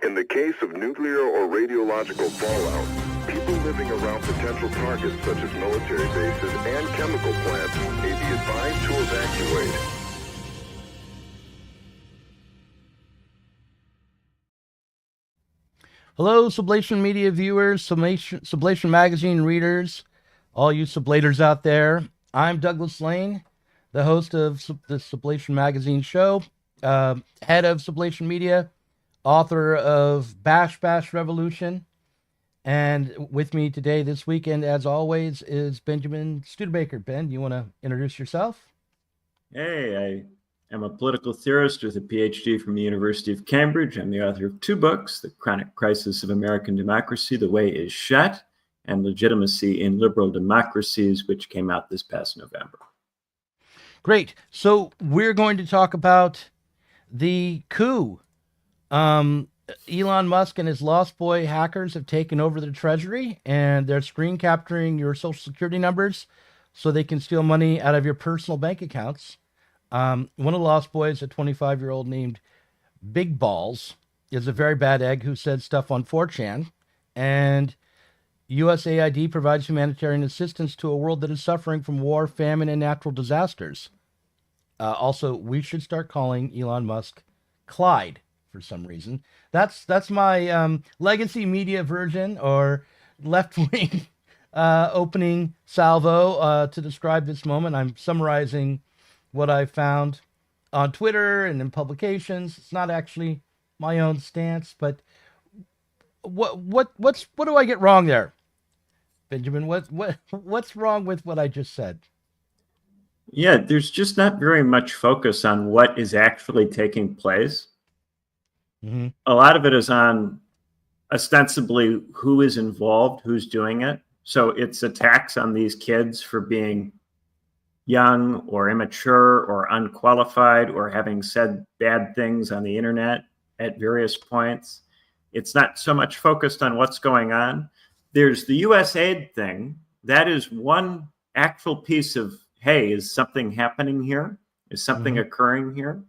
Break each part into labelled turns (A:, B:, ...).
A: In the case of nuclear or radiological fallout, people living around potential targets such as military bases and chemical plants may be advised to evacuate.
B: Hello, Sublation Media viewers, Sublation Magazine readers, all you Sublaters out there. I'm Douglas Lane, the host of the Sublation Magazine show, head of Sublation Media, author of Bash Revolution, and with me today this weekend, as always, is Benjamin Studebaker. Ben, you want to introduce yourself?
C: Hey, I am a political theorist with a PhD from the University of Cambridge. I'm the author of two books, The Chronic Crisis of American Democracy, The Way is Shut, and Legitimacy in Liberal Democracies, which came out this past November.
B: Great. So we're going to talk about the coup. Elon Musk and his Lost Boy hackers have taken over the Treasury, and they're screen capturing your Social Security numbers so they can steal money out of your personal bank accounts. One of the Lost Boys, a 25-year-old named Big Balls, is a very bad egg who said stuff on 4chan, and USAID provides humanitarian assistance to a world that is suffering from war, famine, and natural disasters. Also, we should start calling Elon Musk Clyde for some reason. That's my legacy media version or left-wing opening salvo to describe this moment. I'm summarizing what I found on Twitter and in publications. It's not actually my own stance, but what do I get wrong there, Benjamin? What's wrong with what I just said?
C: Yeah, there's just not very much focus on what is actually taking place.
B: Mm-hmm.
C: A lot of it is on ostensibly who is involved, who's doing it. So it's attacks on these kids for being young or immature or unqualified or having said bad things on the internet at various points. It's not so much focused on what's going on. There's the USAID thing. That is one actual piece of, hey, is something happening here? Is something occurring here?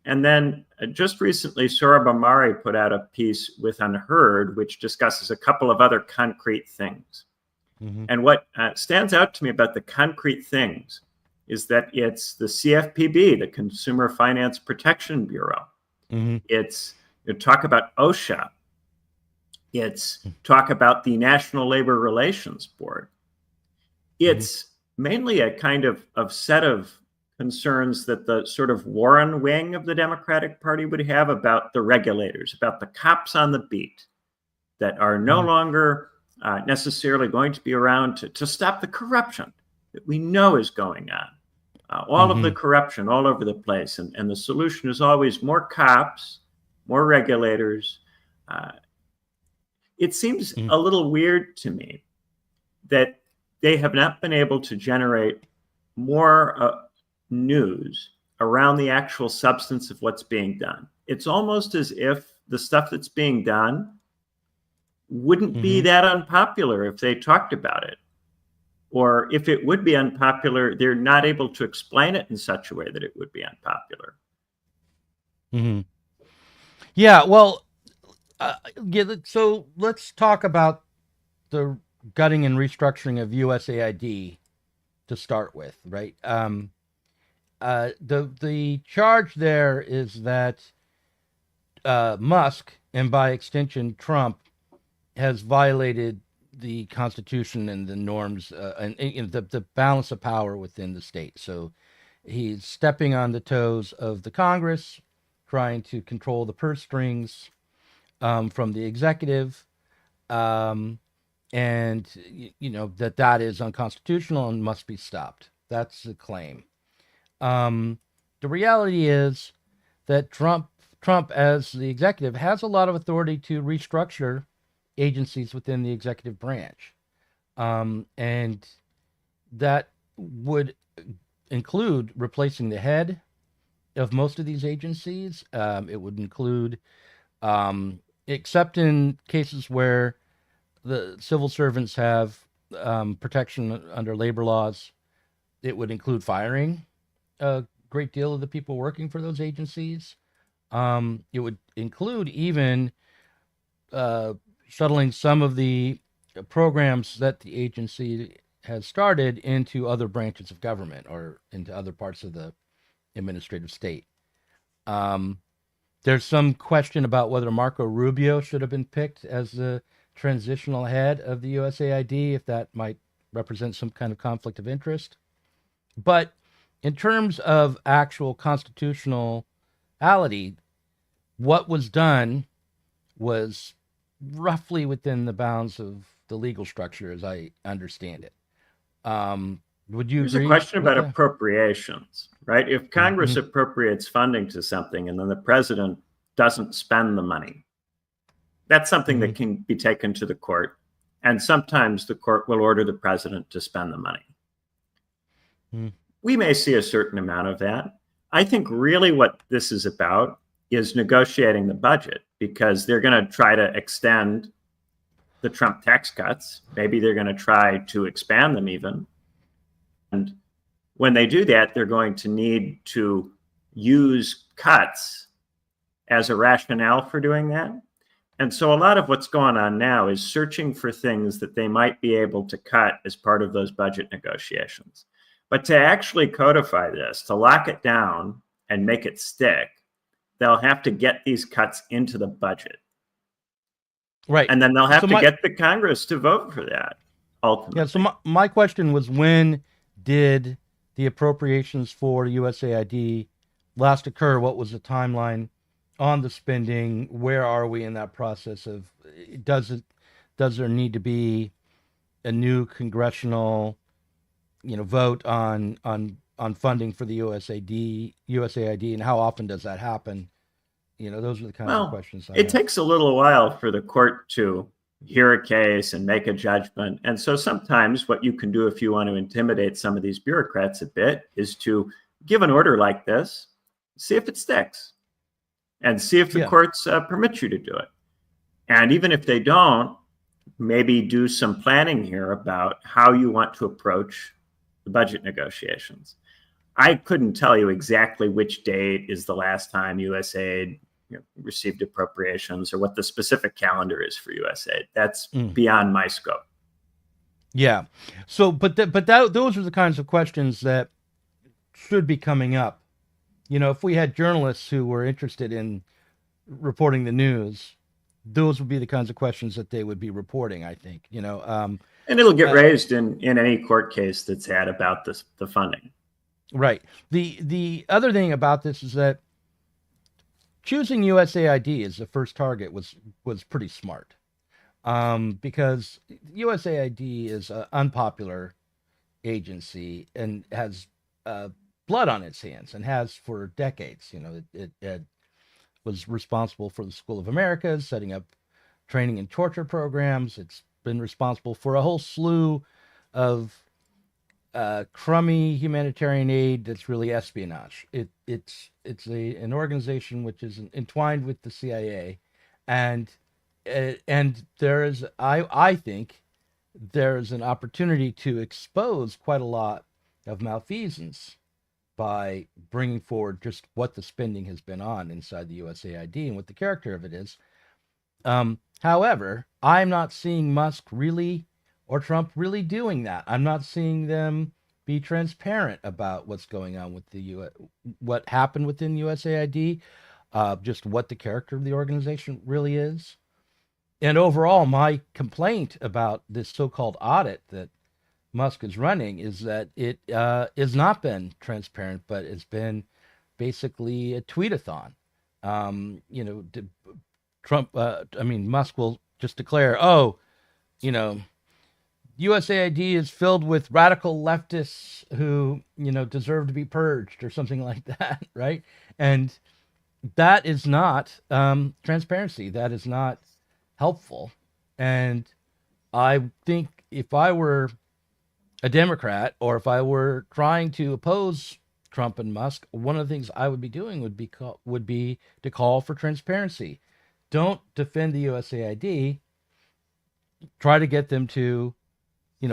C: And then just recently, Sohrab Ahmari put out a piece with Unheard, which discusses a couple of other concrete things.
B: Mm-hmm.
C: And what stands out to me about the concrete things is that it's the CFPB, the Consumer Finance Protection Bureau.
B: Mm-hmm.
C: It's talk about OSHA. It's talk about the National Labor Relations Board. It's mainly a kind of set of concerns that the sort of Warren wing of the Democratic Party would have about the regulators, about the cops on the beat that are no longer necessarily going to be around to stop the corruption that we know is going on. All of the corruption all over the place. And the solution is always more cops, more regulators. It seems a little weird to me that they have not been able to generate more news around the actual substance of what's being done. It's almost as if the stuff that's being done wouldn't be that unpopular if they talked about it. Or if it would be unpopular, they're not able to explain it in such a way that it would be unpopular.
B: Mm-hmm. Yeah, well, so let's talk about the gutting and restructuring of USAID to start with, right? The charge there is that Musk, and by extension Trump, has violated the Constitution and the norms and the balance of power within the state. So he's stepping on the toes of the Congress, trying to control the purse strings from the executive, and that is unconstitutional and must be stopped. That's the claim. The reality is that Trump, as the executive, has a lot of authority to restructure agencies within the executive branch. And that would include replacing the head of most of these agencies. It would include, except in cases where the civil servants have protection under labor laws, it would include firing a great deal of the people working for those agencies. It would include even shuttling some of the programs that the agency has started into other branches of government or into other parts of the administrative state. There's some question about whether Marco Rubio should have been picked as the transitional head of the USAID, if that might represent some kind of conflict of interest. But in terms of actual constitutionality, what was done was roughly within the bounds of the legal structure, as I understand it. Would you
C: There's
B: agree?
C: a question about
B: that?
C: appropriations, right? If Congress appropriates funding to something and then the president doesn't spend the money, that's something that can be taken to the court. And sometimes the court will order the president to spend the money. We may see a certain amount of that. I think really what this is about is negotiating the budget, because they're going to try to extend the Trump tax cuts. Maybe they're going to try to expand them even. And when they do that, they're going to need to use cuts as a rationale for doing that. And so a lot of what's going on now is searching for things that they might be able to cut as part of those budget negotiations. But to actually codify this, to lock it down and make it stick, they'll have to get these cuts into the budget.
B: Right.
C: And then they'll have to get the Congress to vote for that, ultimately.
B: Yeah, so my question was, when did the appropriations for USAID last occur? What was the timeline on the spending? Where are we in that process of, does there need to be a new congressional, vote on funding for the USAID, and how often does that happen? Those are the kinds of questions.
C: It takes a little while for the court to hear a case and make a judgment. And so sometimes what you can do if you want to intimidate some of these bureaucrats a bit is to give an order like this, see if it sticks, and see if the courts permit you to do it. And even if they don't, maybe do some planning here about how you want to approach the budget negotiations. I couldn't tell you exactly which date is the last time USAID received appropriations, or what the specific calendar is for USAID. That's beyond my scope.
B: Yeah. So, those are the kinds of questions that should be coming up. If we had journalists who were interested in reporting the news, those would be the kinds of questions that they would be reporting, I think. And
C: it'll get raised in any court case that's had about the funding.
B: Right. The other thing about this is that choosing USAID as the first target was pretty smart, because USAID is an unpopular agency and has blood on its hands, and has for decades. It was responsible for the School of Americas, setting up training and torture programs. It's been responsible for a whole slew of crummy humanitarian aid that's really espionage. It's an organization which is entwined with the CIA, and there is, I think there is an opportunity to expose quite a lot of malfeasance by bringing forward just what the spending has been on inside the USAID and what the character of it is. However, I'm not seeing Musk really, or Trump really, doing that. I'm not seeing them be transparent about what's going on with what happened within USAID, just what the character of the organization really is. And overall, my complaint about this so-called audit that Musk is running is that it has not been transparent, but it's been basically a tweetathon. Musk will just declare, USAID is filled with radical leftists who, deserve to be purged, or something like that, right? And that is not transparency. That is not helpful. And I think if I were a Democrat, or if I were trying to oppose Trump and Musk, one of the things I would be doing would be to call for transparency. Don't defend the USAID. Try to get them to,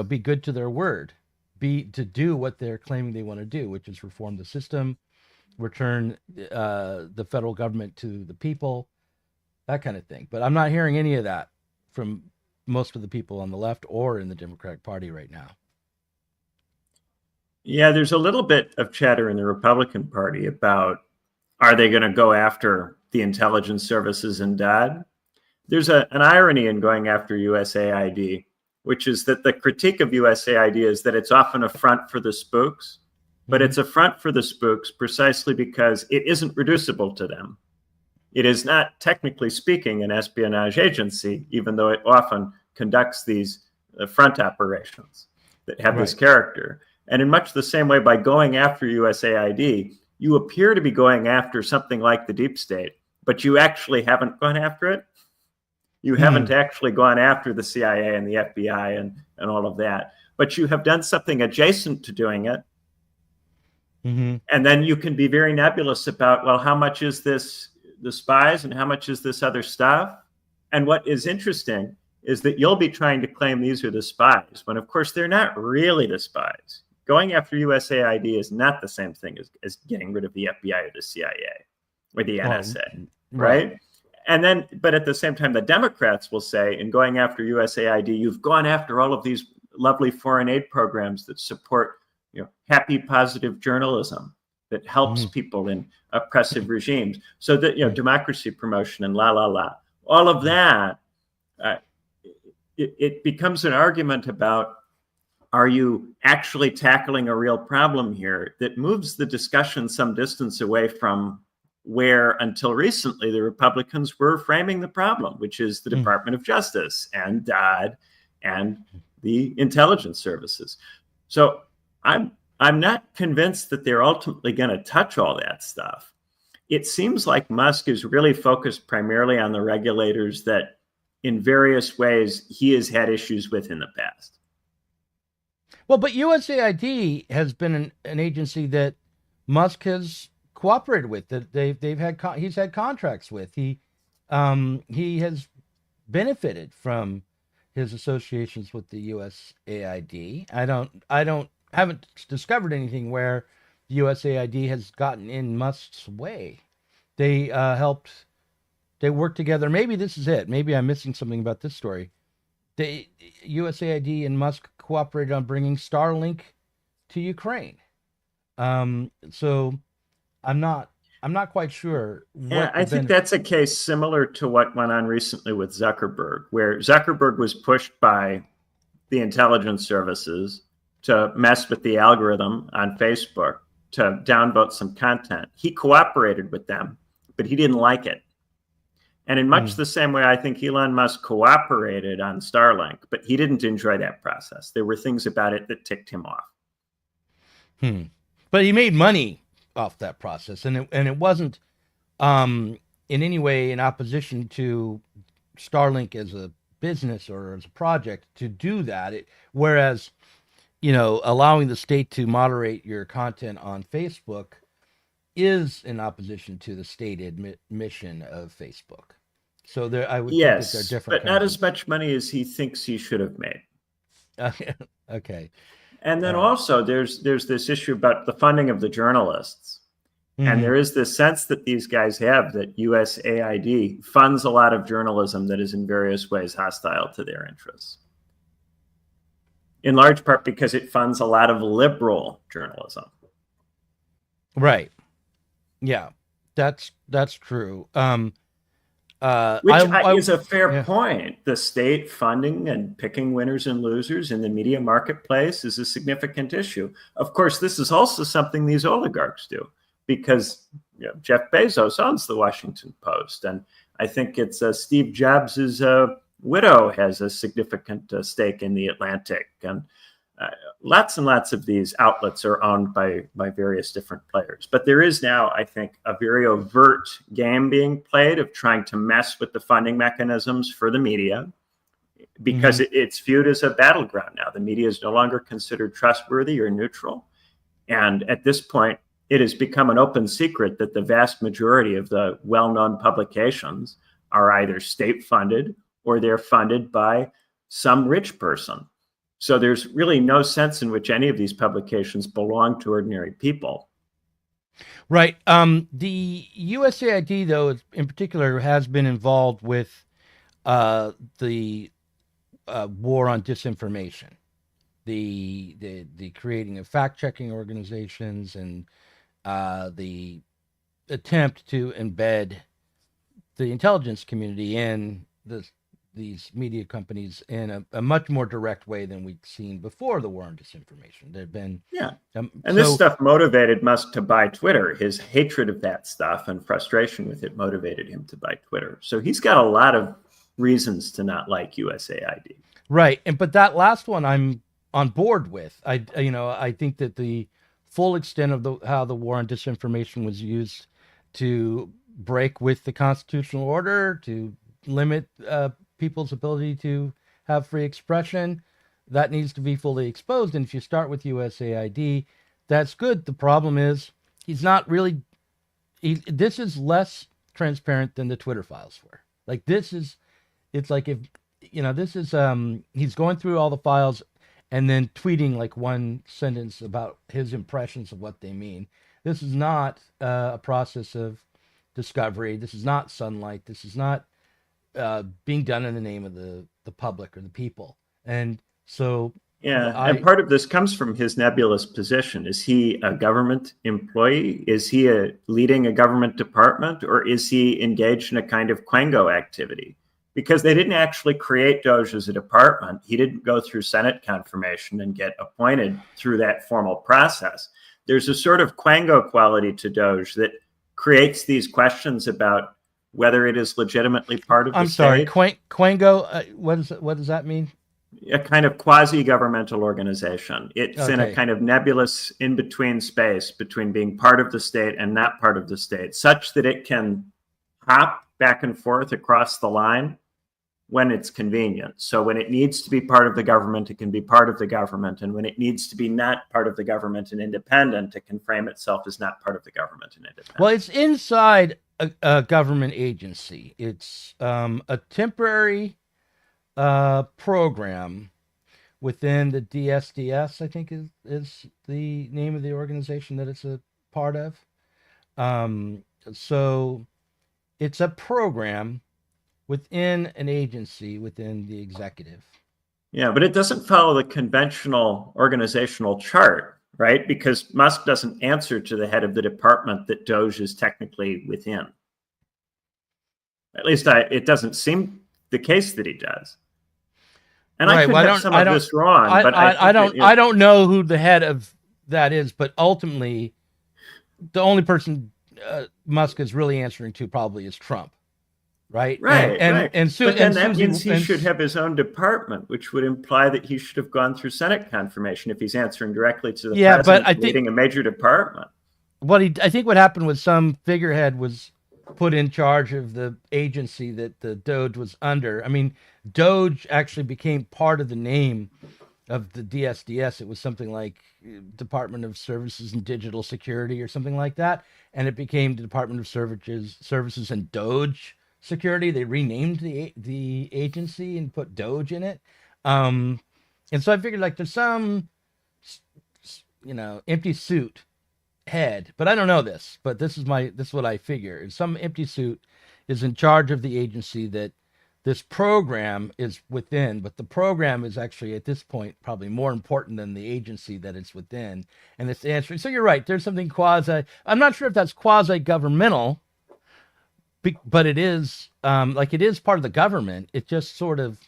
B: be good to their word, to do what they're claiming they want to do, which is reform the system, return the federal government to the people, that kind of thing. But I'm not hearing any of that from most of the people on the left or in the Democratic Party right now.
C: Yeah, there's a little bit of chatter in the Republican Party about, are they going to go after the intelligence services in DOD? There's an irony in going after USAID, which is that the critique of USAID is that it's often a front for the spooks, but it's a front for the spooks precisely because it isn't reducible to them. It is not, technically speaking, an espionage agency, even though it often conducts these front operations that have this character. And in much the same way, by going after USAID, you appear to be going after something like the deep state, but you actually haven't gone after it. You haven't actually gone after the CIA and the FBI and all of that, but you have done something adjacent to doing it. And then you can be very nebulous about, well, how much is this the spies and how much is this other stuff? And what is interesting is that you'll be trying to claim these are the spies, when of course they're not really the spies. Going after USAID is not the same thing as getting rid of the FBI or the CIA or the NSA, right? And then, but at the same time, the Democrats will say, in going after USAID, you've gone after all of these lovely foreign aid programs that support, happy, positive journalism that helps people in oppressive regimes. So that, democracy promotion and all of that, it becomes an argument about, are you actually tackling a real problem here that moves the discussion some distance away from where, until recently, the Republicans were framing the problem, which is the Department of Justice and DOD and the intelligence services. So I'm not convinced that they're ultimately going to touch all that stuff. It seems like Musk is really focused primarily on the regulators that, in various ways, he has had issues with in the past.
B: Well, but USAID has been an agency that Musk has cooperated with, that he's had contracts with. He has benefited from his associations with the USAID. I haven't discovered anything where the USAID has gotten in Musk's way. They worked together. Maybe this is it. Maybe I'm missing something about this story. The USAID and Musk cooperated on bringing Starlink to Ukraine. So I'm not quite sure.
C: I think that's a case similar to what went on recently with Zuckerberg, where Zuckerberg was pushed by the intelligence services to mess with the algorithm on Facebook, to downvote some content. He cooperated with them, but he didn't like it. And in much the same way, I think Elon Musk cooperated on Starlink, but he didn't enjoy that process. There were things about it that ticked him off.
B: But he made money off that process, and it wasn't in any way in opposition to Starlink as a business or as a project to do that. Whereas, allowing the state to moderate your content on Facebook is in opposition to the stated mission of Facebook. So I would think that they're different.
C: But not as much money as he thinks he should have made.
B: Okay.
C: And then also there's this issue about the funding of the journalists. And there is this sense that these guys have that USAID funds a lot of journalism that is in various ways hostile to their interests. In large part because it funds a lot of liberal journalism.
B: Right. Yeah, that's true.
C: Which is a fair point. The state funding and picking winners and losers in the media marketplace is a significant issue. Of course, this is also something these oligarchs do, because Jeff Bezos owns the Washington Post, and I think it's Steve Jobs' widow has a significant stake in the Atlantic, and lots and lots of these outlets are owned by various different players. But there is now, I think, a very overt game being played of trying to mess with the funding mechanisms for the media, because it's viewed as a battleground now. The media is no longer considered trustworthy or neutral. And at this point, it has become an open secret that the vast majority of the well-known publications are either state-funded or they're funded by some rich person. So there's really no sense in which any of these publications belong to ordinary people.
B: Right. The USAID, though, in particular, has been involved with the war on disinformation, the creating of fact-checking organizations, and the attempt to embed the intelligence community in these media companies in a much more direct way than we'd seen before the war on disinformation. There've been
C: Yeah. And this stuff motivated Musk to buy Twitter. His hatred of that stuff and frustration with it motivated him to buy Twitter. So he's got a lot of reasons to not like USAID.
B: Right. But that last one I'm on board with. I think that the full extent of how the war on disinformation was used to break with the constitutional order, to limit people's ability to have free expression, that needs to be fully exposed. And if you start with USAID, that's good. The problem is he's not really. This is less transparent than the Twitter files were. Like it's like if this is he's going through all the files and then tweeting like one sentence about his impressions of what they mean. This is not a process of discovery. This is not sunlight. This is not being done in the name of the public or the people. And so
C: and part of this comes from his nebulous position. Is he a government employee? Is he leading a government department? Or is he engaged in a kind of Quango activity? Because they didn't actually create DOGE as a department. He didn't go through Senate confirmation and get appointed through that formal process. There's a sort of Quango quality to DOGE that creates these questions about whether it is legitimately part of the state.
B: I'm sorry, Quango, what does that mean?
C: A kind of quasi-governmental organization. It's in a kind of nebulous in-between space between being part of the state and not part of the state, such that it can hop back and forth across the line when it's convenient. So when it needs to be part of the government, it can be part of the government. And when it needs to be not part of the government and independent, it can frame itself as not part of the government and independent.
B: Well, it's inside a government agency. It's a temporary program within the DSDS, I think is the name of the organization that it's a part of. So it's a program within an agency within the executive.
C: Yeah, but it doesn't follow the conventional organizational chart, right? Because Musk doesn't answer to the head of the department that DOGE is technically within. At least it doesn't seem the case that he does. And I could have some of this wrong, but
B: I don't know who the head of that is, but ultimately, the only person Musk is really answering to probably is Trump, right?
C: Right.
B: But
C: then that means he should have his own department, which would imply that he should have gone through Senate confirmation if he's answering directly to the president,
B: but I think
C: leading a major department.
B: I think what happened was some figurehead was put in charge of the agency that the DOGE was under. I mean, DOGE actually became part of the name of the DSDS. It was something like Department of Services and Digital Security or something like that. And it became the Department of Services and DOGE Security. They renamed the agency and put DOGE in it. And so I figured like there's some, empty suit head, but I don't know this, but this is what I figure. Some empty suit is in charge of the agency that this program is within, but the program is actually at this point probably more important than the agency that it's within. And it's answering. So you're right. There's something I'm not sure if that's quasi-governmental, but it is it is part of the government. It just sort of.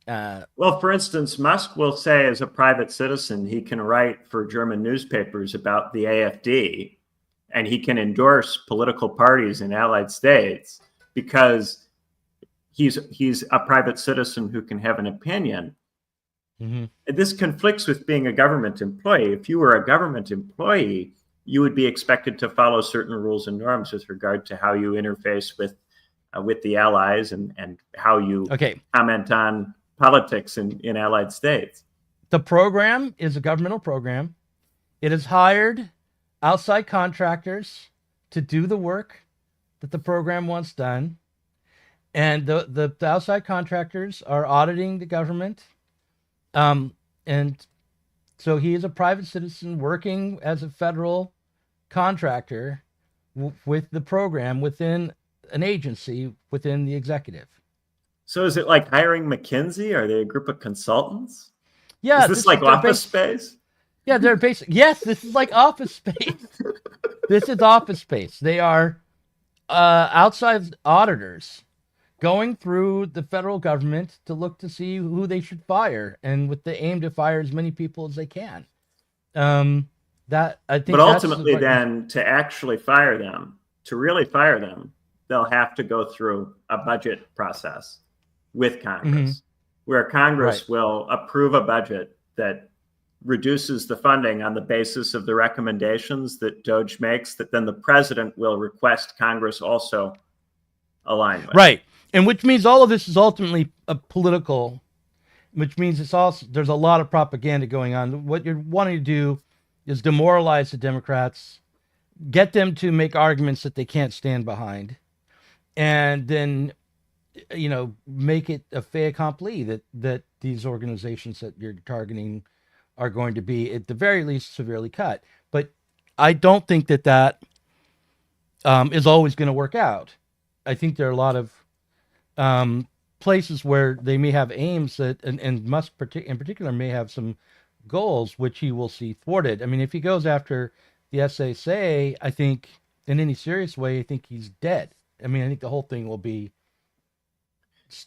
C: Well, for instance, Musk will say as a private citizen, he can write for German newspapers about the AfD, and he can endorse political parties in allied states because he's a private citizen who can have an opinion.
B: Mm-hmm.
C: This conflicts with being a government employee. If you were a government employee, you would be expected to follow certain rules and norms with regard to how you interface with the allies and how you comment on politics in allied states.
B: The program is a governmental program. It has hired outside contractors to do the work that the program wants done. And the outside contractors are auditing the government. And so he is a private citizen working as a federal contractor with the program within an agency within the executive.
C: So is it like hiring McKinsey? Are they a group of consultants?
B: Yeah,
C: Is this like Office Space?
B: Yeah, they're basic. Yes, this is like Office Space. This is Office Space. They are outside auditors going through the federal government to look to see who they should fire, and with the aim to fire as many people as they can. That I think.
C: But ultimately, then to actually fire them, to really fire them, they'll have to go through a budget process with Congress, where Congress will approve a budget that reduces the funding on the basis of the recommendations that DOGE makes, that then the president will request Congress also align with.
B: Right. And which means all of this is ultimately a political, which means it's also, there's a lot of propaganda going on. What you're wanting to do is demoralize the Democrats, get them to make arguments that they can't stand behind, and then, you know, make it a fait accompli that these organizations that you're targeting are going to be, at the very least, severely cut. But I don't think that is always going to work out. I think there are a lot of places where they may have aims that, and Musk in particular may have some goals which he will see thwarted. I mean, if he goes after the SSA, I think in any serious way, I think he's dead. I mean, I think the whole thing will be.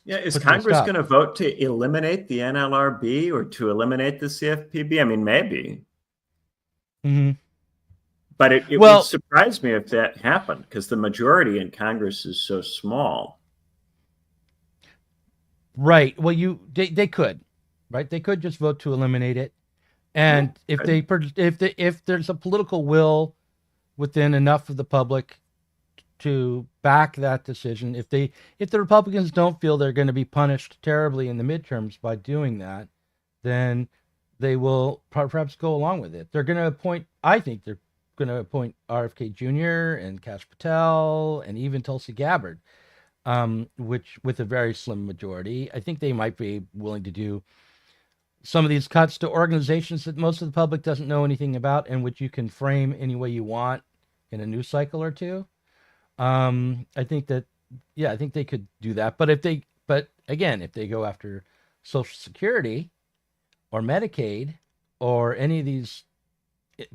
C: Yeah, is Congress going to vote to eliminate the NLRB or to eliminate the CFPB? I mean, maybe. But it would surprise me if that happened, because the majority in Congress is so small.
B: Right. Well, they could, right? They could just vote to eliminate it, and if there's a political will within enough of the public to back that decision, if the Republicans don't feel they're going to be punished terribly in the midterms by doing that, then they will perhaps go along with it. They're going to appoint. I think they're going to appoint RFK Jr. and Kash Patel and even Tulsi Gabbard, which with a very slim majority. I think they might be willing to do some of these cuts to organizations that most of the public doesn't know anything about, and which you can frame any way you want in a news cycle or two. I think they could do that. But if they go after Social Security or Medicaid or any of these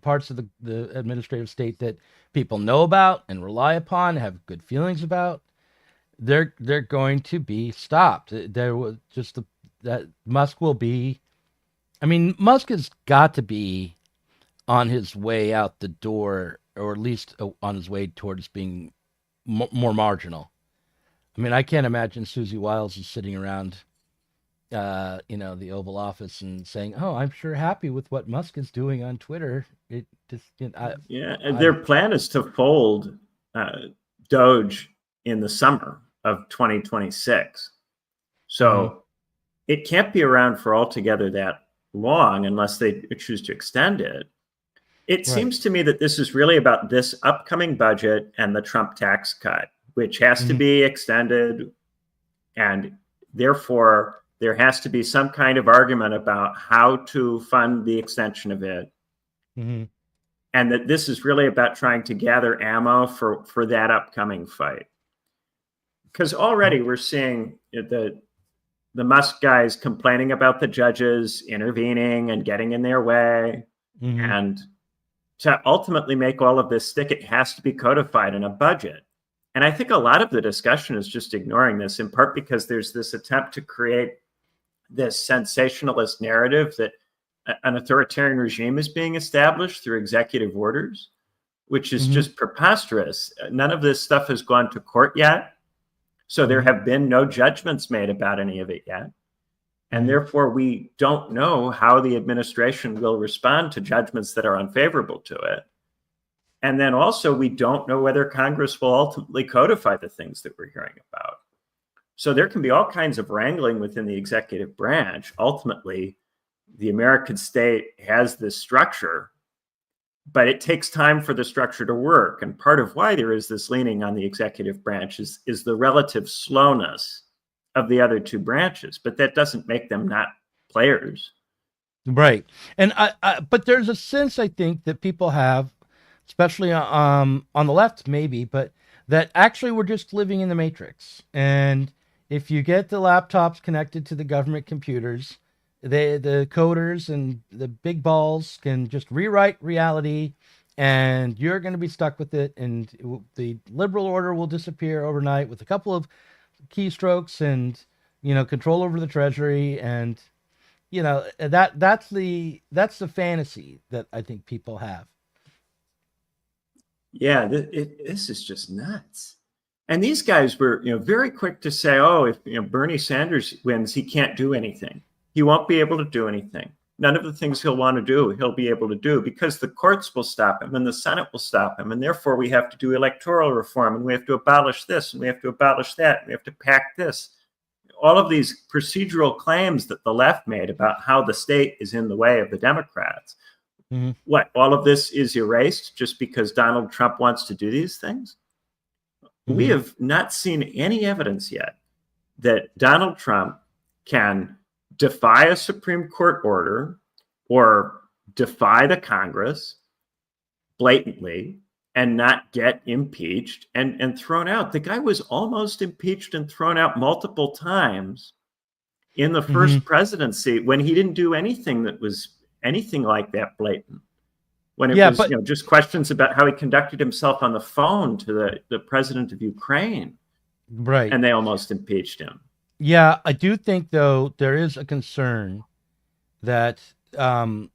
B: parts of the administrative state that people know about and rely upon, have good feelings about, they're going to be stopped. There was just that Musk will be. I mean, Musk has got to be on his way out the door, or at least on his way towards being more marginal. I mean, I can't imagine Susie Wiles is sitting around, the Oval Office and saying, "Oh, I'm sure happy with what Musk is doing on Twitter." It just,
C: their plan is to fold DOGE in the summer of 2026. So it can't be around for altogether that long unless they choose to extend it. It seems to me that this is really about this upcoming budget and the Trump tax cut, which has to be extended. And therefore, there has to be some kind of argument about how to fund the extension of it. And that this is really about trying to gather ammo for that upcoming fight. Because already we're seeing the Musk guys complaining about the judges intervening and getting in their way. And to ultimately make all of this stick, it has to be codified in a budget. And I think a lot of the discussion is just ignoring this, in part because there's this attempt to create this sensationalist narrative that an authoritarian regime is being established through executive orders, which is just preposterous. None of this stuff has gone to court yet. So there have been no judgments made about any of it yet. And therefore, we don't know how the administration will respond to judgments that are unfavorable to it. And then also, we don't know whether Congress will ultimately codify the things that we're hearing about. So there can be all kinds of wrangling within the executive branch. Ultimately, the American state has this structure, but it takes time for the structure to work. And part of why there is this leaning on the executive branch is the relative slowness of the other two branches, but that doesn't make them not players.
B: Right. And but there's a sense, I think, that people have especially on the left, maybe, but that actually we're just living in the matrix. And if you get the laptops connected to the government computers, the coders and the big balls can just rewrite reality, and you're going to be stuck with it. And the liberal order will disappear overnight with a couple of keystrokes and, control over the treasury. And, that's the fantasy that I think people have.
C: Yeah, this is just nuts. And these guys were, very quick to say, oh, if Bernie Sanders wins, he can't do anything. He won't be able to do anything. None of the things he'll want to do, he'll be able to do because the courts will stop him and the Senate will stop him. And therefore, we have to do electoral reform and we have to abolish this and we have to abolish that. And we have to pack this. All of these procedural claims that the left made about how the state is in the way of the Democrats. Mm-hmm. What, all of this is erased just because Donald Trump wants to do these things? Mm-hmm. We have not seen any evidence yet that Donald Trump can defy a Supreme Court order or defy the Congress blatantly and not get impeached and thrown out. The guy was almost impeached and thrown out multiple times in the first mm-hmm. presidency when he didn't do anything that was anything like that blatant. When it was just questions about how he conducted himself on the phone to the president of Ukraine.
B: Right.
C: And they almost impeached him.
B: Yeah, I do think, though, there is a concern that that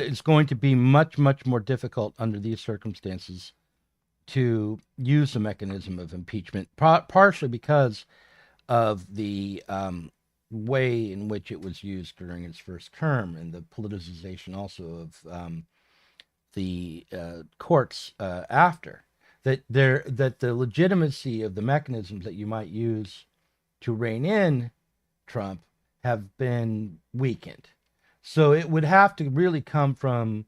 B: it's going to be much, much more difficult under these circumstances to use the mechanism of impeachment, partially because of the way in which it was used during its first term and the politicization also of the courts after. That the legitimacy of the mechanisms that you might use to rein in Trump have been weakened. So it would have to really come from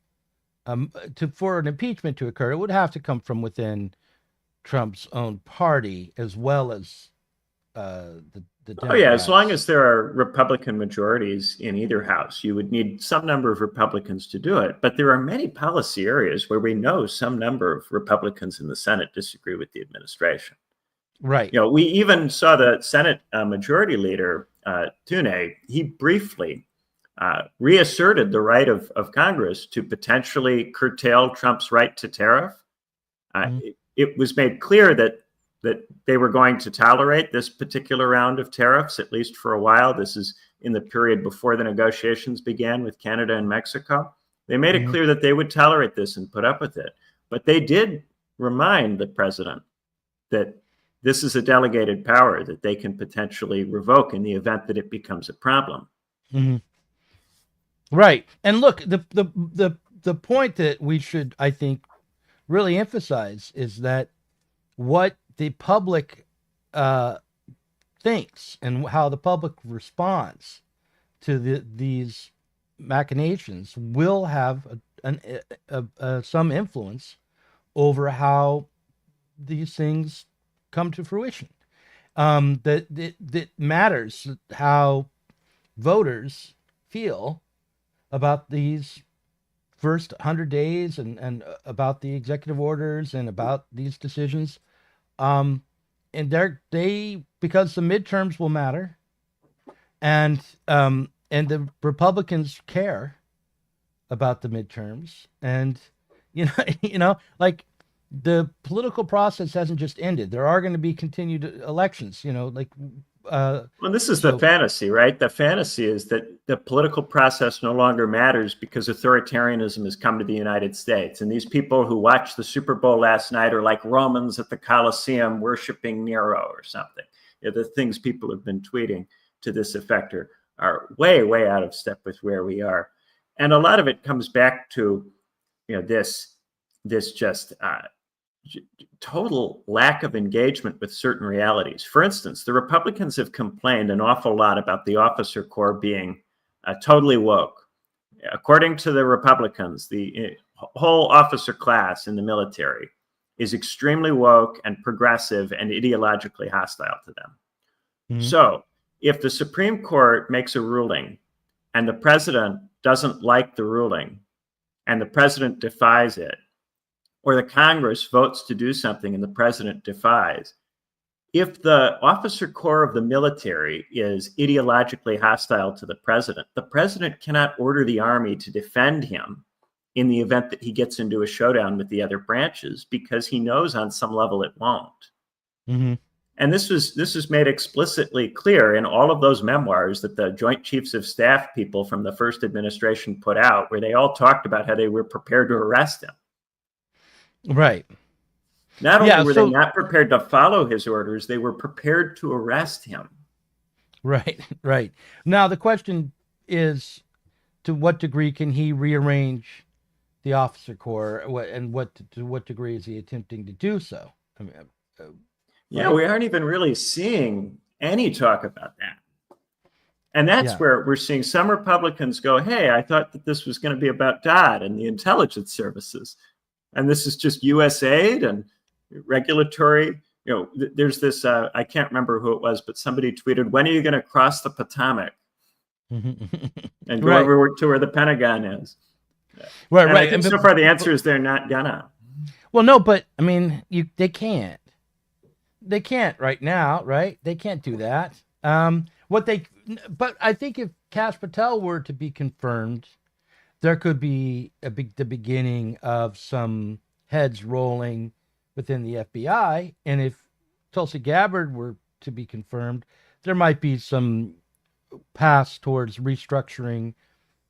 B: for an impeachment to occur. It would have to come from within Trump's own party as well as the Democrats.
C: Oh yeah, as long as there are Republican majorities in either house, you would need some number of Republicans to do it. But there are many policy areas where we know some number of Republicans in the Senate disagree with the administration.
B: Right.
C: We even saw the Senate Majority Leader, Thune, he briefly reasserted the right of Congress to potentially curtail Trump's right to tariff. It was made clear that they were going to tolerate this particular round of tariffs, at least for a while. This is in the period before the negotiations began with Canada and Mexico. They made it clear that they would tolerate this and put up with it. But they did remind the president that this is a delegated power that they can potentially revoke in the event that it becomes a problem.
B: Mm-hmm. Right. And look, the point that we should, I think, really emphasize is that what the public thinks and how the public responds to these machinations will have some influence over how these things come to fruition. That matters how voters feel about these first 100 days and about the executive orders and about these decisions. And because the midterms will matter, and the Republicans care about the midterms, and like the political process hasn't just ended. There are going to be continued elections. Well,
C: this is the fantasy, right? The fantasy is that the political process no longer matters because authoritarianism has come to the United States. And these people who watched the Super Bowl last night are like Romans at the Colosseum worshiping Nero or something. The things people have been tweeting to this effect are way, way out of step with where we are. And a lot of it comes back to, this just total lack of engagement with certain realities. For instance, the Republicans have complained an awful lot about the officer corps being totally woke. According to the Republicans, the whole officer class in the military is extremely woke and progressive and ideologically hostile to them. Mm-hmm. So if the Supreme Court makes a ruling and the president doesn't like the ruling, and the president defies it, or the Congress votes to do something and the president defies, if the officer corps of the military is ideologically hostile to the president cannot order the army to defend him in the event that he gets into a showdown with the other branches, because he knows on some level it won't.
B: Mm-hmm.
C: And this was made explicitly clear in all of those memoirs that the Joint Chiefs of Staff people from the first administration put out, where they all talked about how they were prepared to arrest him.
B: Right.
C: Not only were they not prepared to follow his orders, they were prepared to arrest him.
B: Right, right. Now, the question is, to what degree can he rearrange the officer corps, and to what degree is he attempting to do so? I mean,
C: yeah, we aren't even really seeing any talk about that. And that's where we're seeing some Republicans go, hey, I thought that this was going to be about DOD and the intelligence services. And this is just USAID and regulatory. There's this, I can't remember who it was, but somebody tweeted, when are you going to cross the Potomac and go over to where the Pentagon is?
B: Right,
C: and
B: right.
C: I think so far the answer is they're not gonna.
B: Well, no, but I mean, they can't. They can't right now, right? They can't do that. But I think if Kash Patel were to be confirmed, there could be the beginning of some heads rolling within the FBI. And if Tulsi Gabbard were to be confirmed, there might be some paths towards restructuring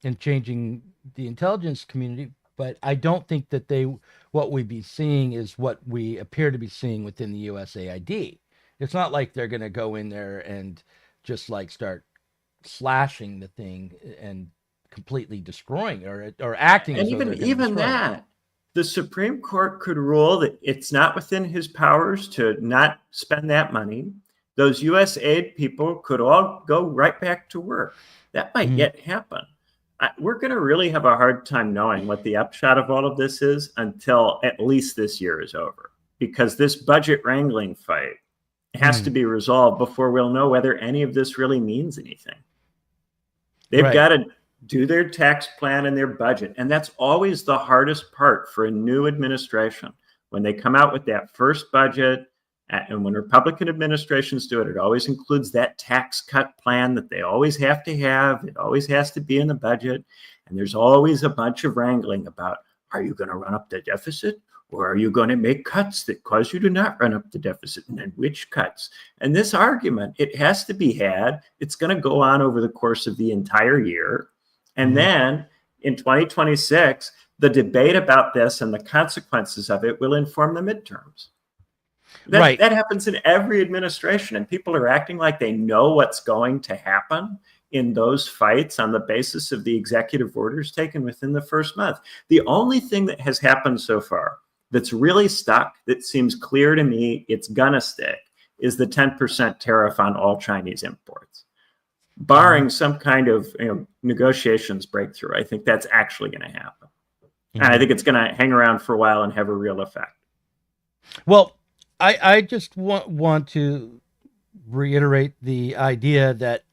B: and changing the intelligence community. But I don't think that what we'd be seeing is what we appear to be seeing within the USAID. It's not like they're going to go in there and just like start slashing the thing and completely destroying or acting.
C: And even that, the Supreme Court could rule that it's not within his powers to not spend that money. Those USAID people could all go right back to work. That might yet happen. We're going to really have a hard time knowing what the upshot of all of this is until at least this year is over, because this budget wrangling fight has to be resolved before we'll know whether any of this really means anything. They've got to do their tax plan and their budget. And that's always the hardest part for a new administration. When they come out with that first budget, and when Republican administrations do it, it always includes that tax cut plan that they always have to have. It always has to be in the budget. And there's always a bunch of wrangling about, are you going to run up the deficit? Or are you going to make cuts that cause you to not run up the deficit? And then which cuts? And this argument, it has to be had. It's going to go on over the course of the entire year. And then in 2026, the debate about this and the consequences of it will inform the midterms. That happens in every administration, and people are acting like they know what's going to happen in those fights on the basis of the executive orders taken within the first month. The only thing that has happened so far that's really stuck, that seems clear to me it's gonna stick, is the 10% tariff on all Chinese imports. Barring some kind of negotiations breakthrough, I think that's actually going to happen. And I think it's going to hang around for a while and have a real effect.
B: Well, I just want to reiterate the idea that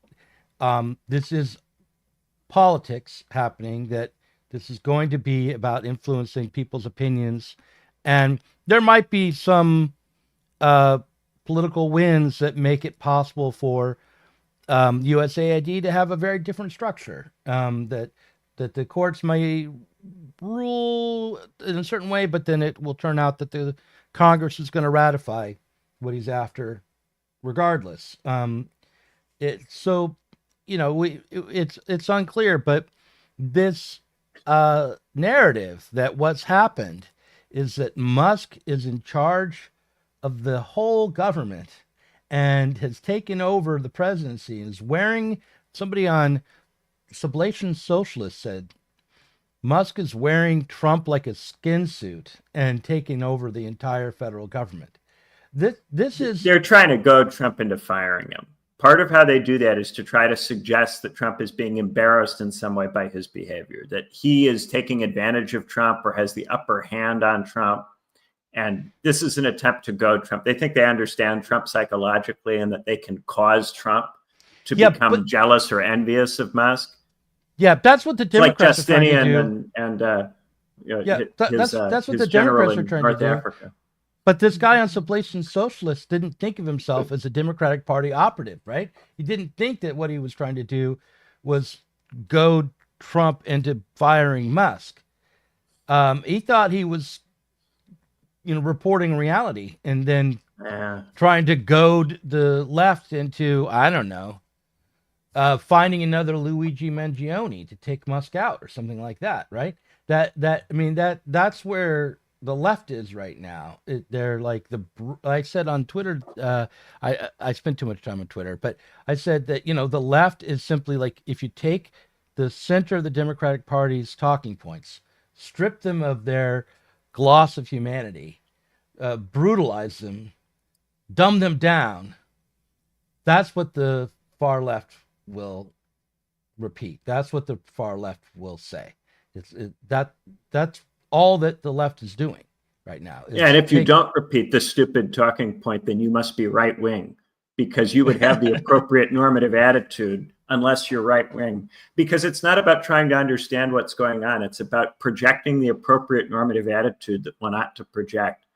B: this is politics happening, that this is going to be about influencing people's opinions. And there might be some political wins that make it possible for USAID to have a very different structure, that the courts may rule in a certain way, but then it will turn out that the Congress is going to ratify what he's after regardless. It's unclear, but this narrative that what's happened is that Musk is in charge of the whole government and has taken over the presidency and is wearing, somebody on Sublation Socialist said, Musk is wearing Trump like a skin suit and taking over the entire federal government. This is... They're
C: trying to goad Trump into firing him. Part of how they do that is to try to suggest that Trump is being embarrassed in some way by his behavior, that he is taking advantage of Trump or has the upper hand on Trump. And this is an attempt to goad Trump. They think they understand Trump psychologically and that they can cause Trump to become jealous or envious of Musk.
B: Yeah, that's what the Democrats
C: like
B: are trying to do.
C: And
B: Yeah, that's what
C: his
B: the
C: general
B: Democrats are
C: in
B: trying
C: North
B: to do.
C: Africa.
B: But this guy on Sublation Socialist didn't think of himself as a Democratic Party operative, right? He didn't think that what he was trying to do was goad Trump into firing Musk. He thought he was, reporting reality and then
C: Yeah.
B: trying to goad the left into, I don't know, finding another Luigi Mangione to take Musk out or something like that, right? That's where the left is right now. They're like I said on Twitter, I spent too much time on Twitter, but I said that, the left is simply like, if you take the center of the Democratic Party's talking points, strip them of their gloss of humanity, brutalize them, dumb them down, that's what the far left will repeat. That's what the far left will say. That's all that the left is doing right now.
C: Yeah, and if you don't repeat the stupid talking point, then you must be right wing, because you would have the appropriate normative attitude unless you're right wing. Because it's not about trying to understand what's going on. It's about projecting the appropriate normative attitude that one ought to project,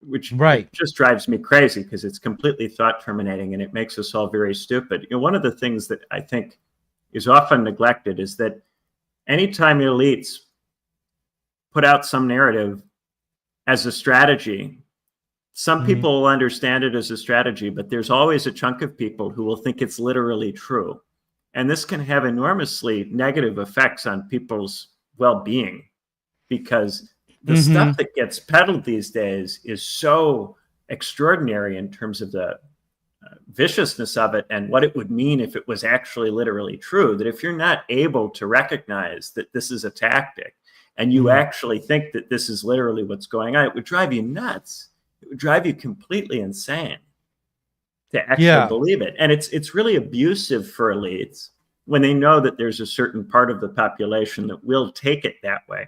C: which just drives me crazy because it's completely thought terminating and it makes us all very stupid. One of the things that I think is often neglected is that anytime elites put out some narrative as a strategy, some people will understand it as a strategy, but there's always a chunk of people who will think it's literally true. And this can have enormously negative effects on people's well-being, because the stuff that gets peddled these days is so extraordinary in terms of the viciousness of it and what it would mean if it was actually literally true, that if you're not able to recognize that this is a tactic and you actually think that this is literally what's going on, it would drive you nuts. It would drive you completely insane to actually believe it. And it's really abusive for elites when they know that there's a certain part of the population that will take it that way,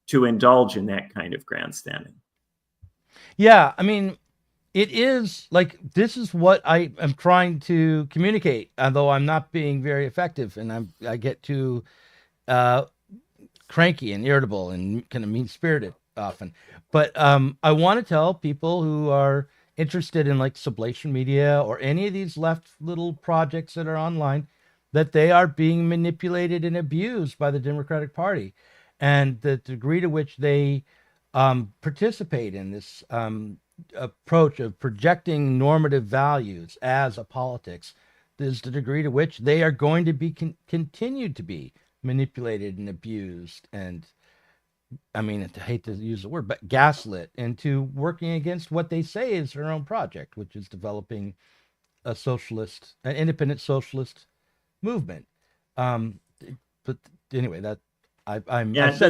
C: to indulge in that kind of grandstanding.
B: Yeah, I mean, it is like, this is what I am trying to communicate, although I'm not being very effective, and I get too cranky and irritable and kind of mean-spirited often. But I want to tell people who are interested in like Sublation Media or any of these left little projects that are online, that they are being manipulated and abused by the Democratic Party. And the degree to which they participate in this approach of projecting normative values as a politics is the degree to which they are going to be continued to be manipulated and abused. And I mean, I hate to use the word, but gaslit into working against what they say is their own project, which is developing an independent socialist movement. But anyway,
C: the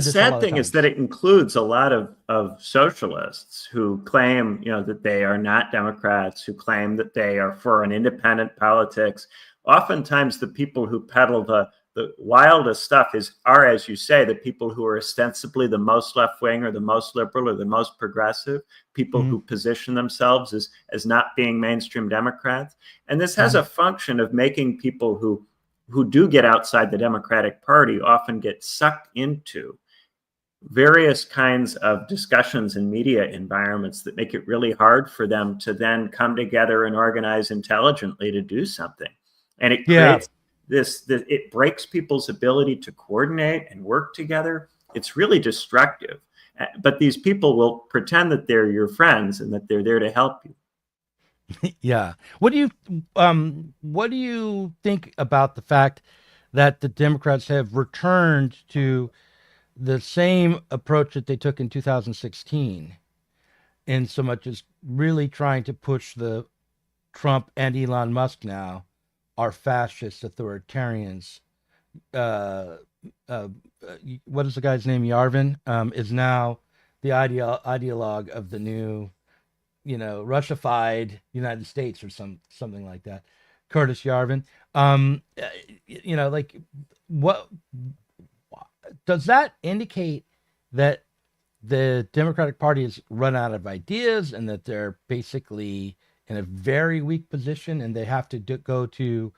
C: sad thing is that it includes a lot of socialists who claim, that they are not Democrats, who claim that they are for an independent politics. Oftentimes, the people who peddle the wildest stuff are, as you say, the people who are ostensibly the most left wing or the most liberal or the most progressive, people who position themselves as not being mainstream Democrats. And this has a function of making people who do get outside the Democratic Party often get sucked into various kinds of discussions in media environments that make it really hard for them to then come together and organize intelligently to do something. And it creates it breaks people's ability to coordinate and work together. It's really destructive. But these people will pretend that they're your friends and that they're there to help you.
B: Yeah. What do you think about the fact that the Democrats have returned to the same approach that they took in 2016, in so much as really trying to push the Trump and Elon Musk now are fascist authoritarians? What is the guy's name? Yarvin is now the ideologue of the new, Russified United States or something like that. Curtis Yarvin. What does that indicate? That the Democratic Party has run out of ideas and that they're basically in a very weak position and they have to go to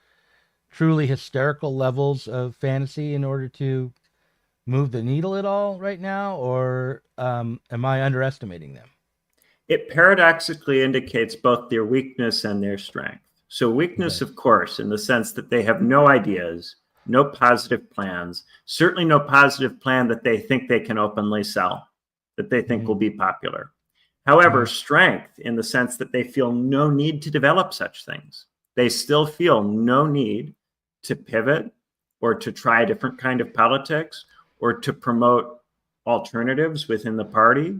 B: truly hysterical levels of fantasy in order to move the needle at all right now, or am I underestimating them?
C: It paradoxically indicates both their weakness and their strength. So weakness,
B: Okay.
C: of course, in the sense that they have no ideas, no positive plans, certainly no positive plan that they think they can openly sell, that they think will be popular. However, strength in the sense that they feel no need to develop such things. They still feel no need to pivot or to try a different kind of politics or to promote alternatives within the party.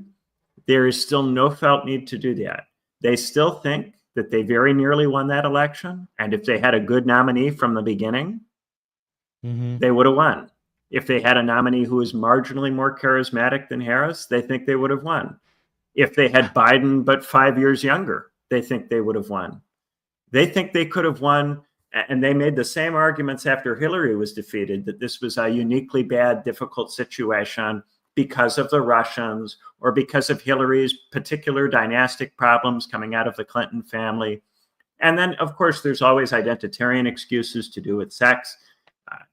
C: There is still no felt need to do that. They still think that they very nearly won that election. And if they had a good nominee from the beginning, they would have won. If they had a nominee who was marginally more charismatic than Harris, they think they would have won. If they had Biden, but 5 years younger, they think they would have won. They think they could have won. And they made the same arguments after Hillary was defeated, that this was a uniquely bad, difficult situation because of the Russians or because of Hillary's particular dynastic problems coming out of the Clinton family. And then, of course, there's always identitarian excuses to do with sex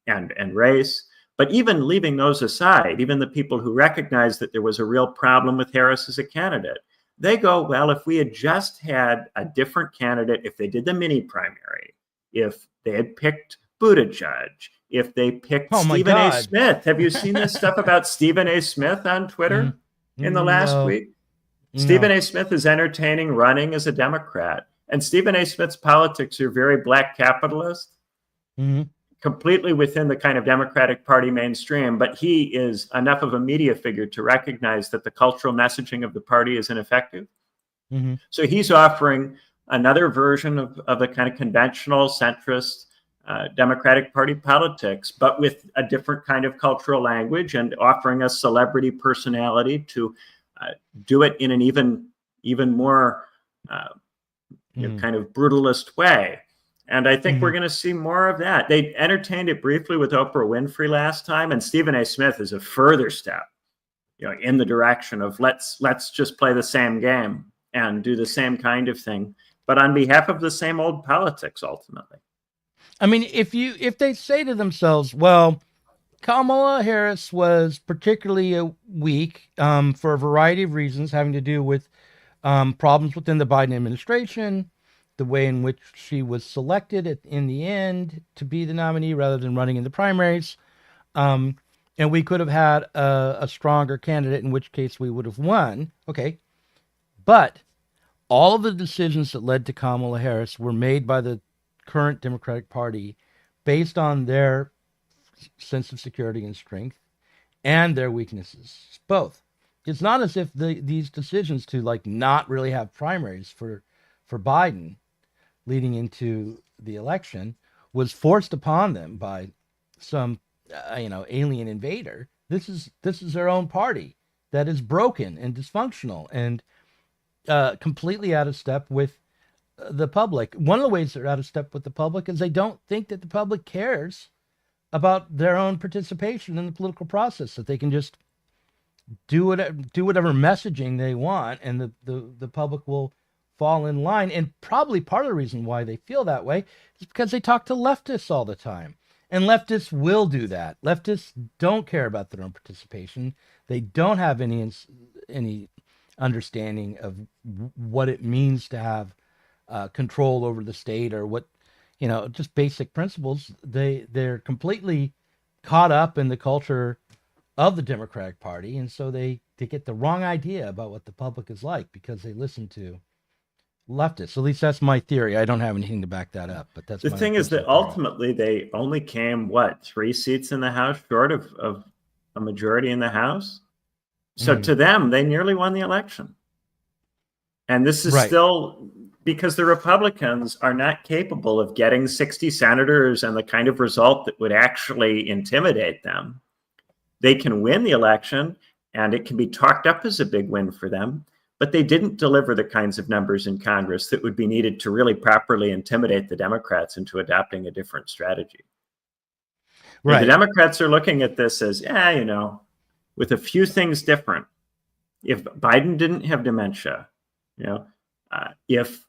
C: and race. But even leaving those aside, even the people who recognize that there was a real problem with Harris as a candidate, they go, well, if we had just had a different candidate, if they did the mini primary, if they had picked Buttigieg, if they picked Stephen A. Smith. Have you seen this stuff about Stephen A. Smith on Twitter in the last week? No. Stephen A. Smith is entertaining running as a Democrat. And Stephen A. Smith's politics are very black capitalist, completely within the kind of Democratic Party mainstream. But he is enough of a media figure to recognize that the cultural messaging of the party is ineffective. So he's offering another version of the kind of conventional centrist Democratic Party politics, but with a different kind of cultural language and offering a celebrity personality to do it in an even more kind of brutalist way. And I think we're going to see more of that. They entertained it briefly with Oprah Winfrey last time, and Stephen A. Smith is a further step, in the direction of let's just play the same game and do the same kind of thing, but on behalf of the same old politics, ultimately.
B: I mean, if they say to themselves, well, Kamala Harris was particularly weak for a variety of reasons having to do with problems within the Biden administration, the way in which she was selected in the end to be the nominee rather than running in the primaries. And we could have had a stronger candidate, in which case we would have won. Okay. But all of the decisions that led to Kamala Harris were made by the current Democratic Party based on their sense of security and strength and their weaknesses, both. It's not as if these decisions to not really have primaries for Biden leading into the election was forced upon them by some alien invader. This is their own party that is broken and dysfunctional and completely out of step with the public. One of the ways they're out of step with the public is they don't think that the public cares about their own participation in the political process, that they can just do whatever messaging they want and the public will fall in line. And probably part of the reason why they feel that way is because they talk to leftists all the time. And leftists will do that. Leftists don't care about their own participation. They don't have any understanding of what it means to have control over the state or what, just basic principles. They're completely caught up in the culture of the Democratic Party. And so they get the wrong idea about what the public is like because they listen to leftists. At least that's my theory. I don't have anything to back that up, but that's
C: the thing is that ultimately they only came 3 seats in the House short of a majority in the House. So to them, they nearly won the election. And this is still because the Republicans are not capable of getting 60 senators and the kind of result that would actually intimidate them. They can win the election and it can be talked up as a big win for them, but they didn't deliver the kinds of numbers in Congress that would be needed to really properly intimidate the Democrats into adopting a different strategy. Right. The Democrats are looking at this as, with a few things different. If Biden didn't have dementia, if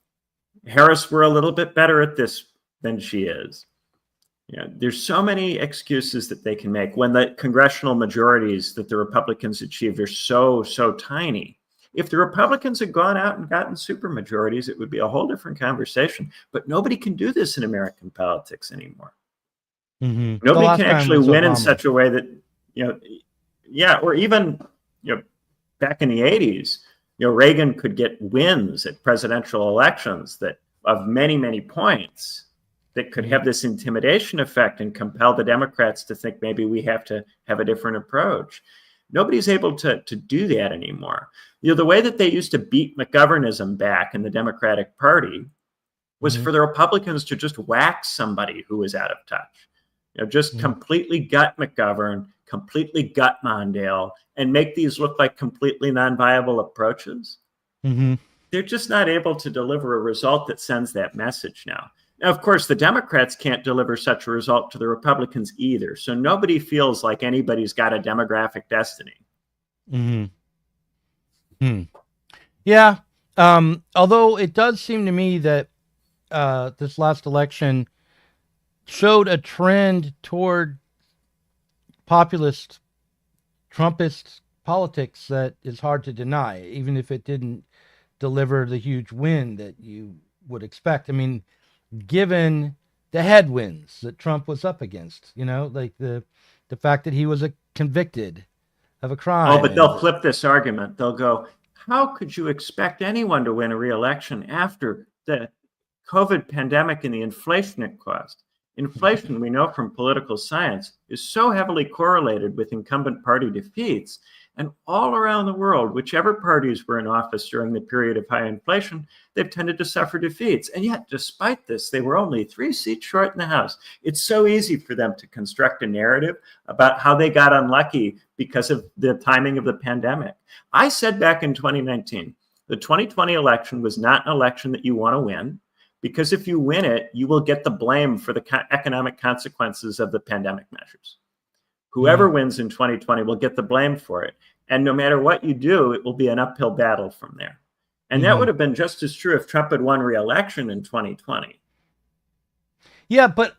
C: Harris were a little bit better at this than she is, There's so many excuses that they can make when the congressional majorities that the Republicans achieved are so tiny. If the Republicans had gone out and gotten supermajorities, it would be a whole different conversation. But nobody can do this in American politics anymore.
B: Mm-hmm.
C: Nobody can actually win in such a way that, or even, back in the 80s, Reagan could get wins at presidential elections that of many, many points that could have this intimidation effect and compel the Democrats to think maybe we have to have a different approach. Nobody's able to do that anymore. The way that they used to beat McGovernism back in the Democratic Party was for the Republicans to just whack somebody who was out of touch. Just completely gut McGovern, completely gut Mondale, and make these look like completely non-viable approaches. They're just not able to deliver a result that sends that message now. Now, of course, the Democrats can't deliver such a result to the Republicans either. So nobody feels like anybody's got a demographic destiny.
B: Yeah. Although it does seem to me that this last election showed a trend toward populist, Trumpist politics that is hard to deny, even if it didn't deliver the huge win that you would expect. I mean, given the headwinds that Trump was up against, like the fact that he was convicted of a crime.
C: Oh, but they'll flip this argument. They'll go, how could you expect anyone to win a re-election after the COVID pandemic and the inflation it caused? Inflation, we know from political science, is so heavily correlated with incumbent party defeats. And all around the world, whichever parties were in office during the period of high inflation, they've tended to suffer defeats. And yet, despite this, they were only 3 seats short in the House. It's so easy for them to construct a narrative about how they got unlucky because of the timing of the pandemic. I said back in 2019, the 2020 election was not an election that you want to win, because if you win it, you will get the blame for the economic consequences of the pandemic measures. Whoever wins in 2020 will get the blame for it. And no matter what you do, it will be an uphill battle from there. And that would have been just as true if Trump had won re-election in 2020.
B: Yeah, but,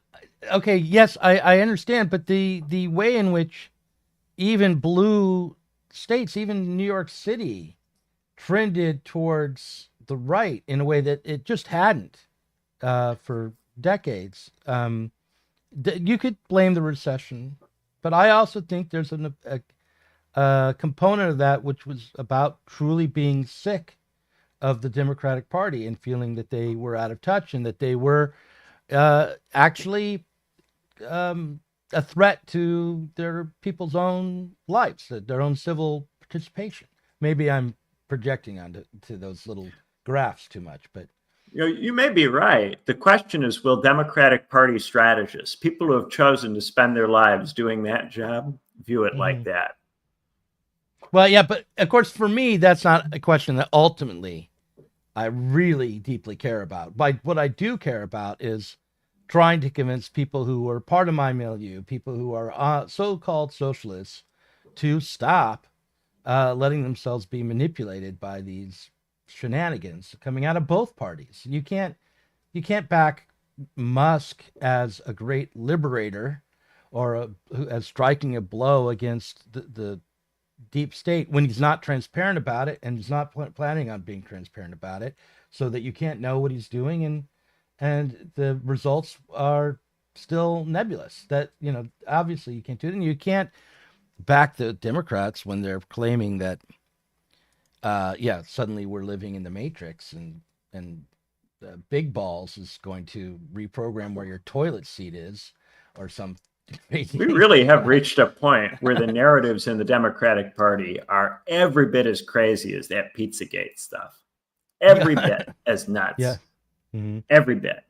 B: okay, yes, I understand. But the way in which even blue states, even New York City, trended towards the right in a way that it just hadn't for decades. You could blame the recession, but I also think there's a component of that which was about truly being sick of the Democratic Party and feeling that they were out of touch and that they were actually a threat to their people's own lives, their own civil participation. Maybe I'm projecting onto those little graphs too much, but
C: you may be right. The question is, will Democratic Party strategists, people who have chosen to spend their lives doing that job, view it like that?
B: Well, yeah, but of course, for me, that's not a question that ultimately I really deeply care about. But what I do care about is trying to convince people who are part of my milieu, people who are so-called socialists, to stop letting themselves be manipulated by these shenanigans coming out of both parties. You can't back Musk as a great liberator or as striking a blow against the deep state when he's not transparent about it and he's not planning on being transparent about it, so that you can't know what he's doing and the results are still nebulous. That, obviously you can't do it, and you can't back the Democrats when they're claiming that suddenly we're living in the Matrix and Big Balls is going to reprogram where your toilet seat is or some.
C: We really have reached a point where the narratives in the Democratic Party are every bit as crazy as that Pizzagate stuff. Every bit as nuts.
B: Yeah.
C: Every bit.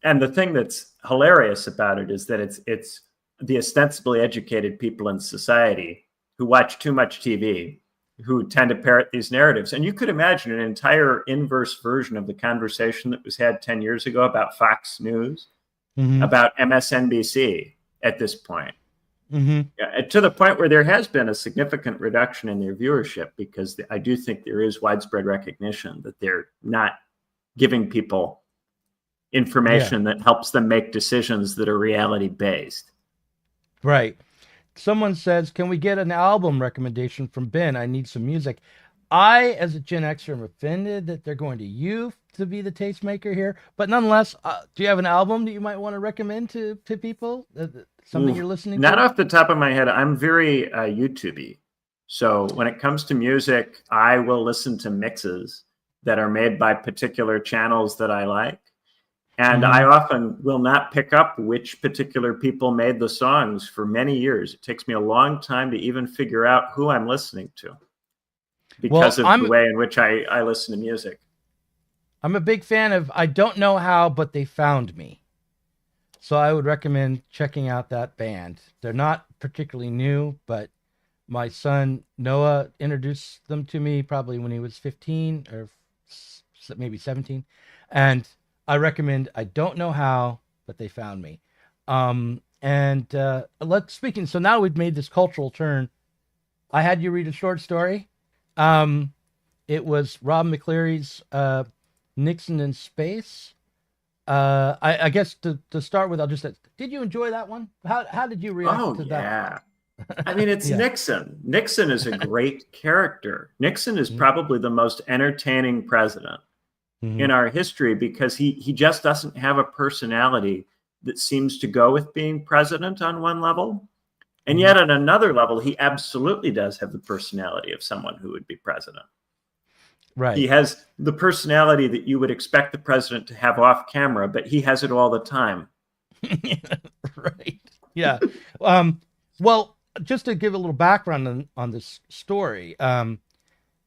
C: And the thing that's hilarious about it is that it's the ostensibly educated people in society who watch too much TV who tend to parrot these narratives. And you could imagine an entire inverse version of the conversation that was had 10 years ago about Fox News, about MSNBC at this point. To the point where there has been a significant reduction in their viewership, because I do think there is widespread recognition that they're not giving people information that helps them make decisions that are reality based.
B: Right. Someone says, can we get an album recommendation from Ben? I need some music. I, as a Gen Xer, am offended that they're going to you to be the tastemaker here. But nonetheless, do you have an album that you might want to recommend to people? Something you're listening
C: Not
B: to?
C: off the top of my head. I'm very YouTube-y. So when it comes to music, I will listen to mixes that are made by particular channels that I like. And I often will not pick up which particular people made the songs for many years. It takes me a long time to even figure out who I'm listening to because of the way in which I listen to music.
B: I'm a big fan of I Don't Know How, But They Found Me. So I would recommend checking out that band. They're not particularly new, but my son Noah introduced them to me probably when he was 15 or maybe 17. And I recommend I Don't Know How, But They Found Me. So now we've made this cultural turn. I had you read a short story. It was Rob McCleary's Nixon in Space. I guess to start with, I'll just say, did you enjoy that one? How did you react to that?
C: I mean, it's Nixon. Nixon is a great character. Nixon is probably the most entertaining president in our history because he just doesn't have a personality that seems to go with being president on one level. And yet on another level, he absolutely does have the personality of someone who would be president.
B: Right.
C: He has the personality that you would expect the president to have off camera, but he has it all the time.
B: Right. Yeah. Well, just to give a little background on this story,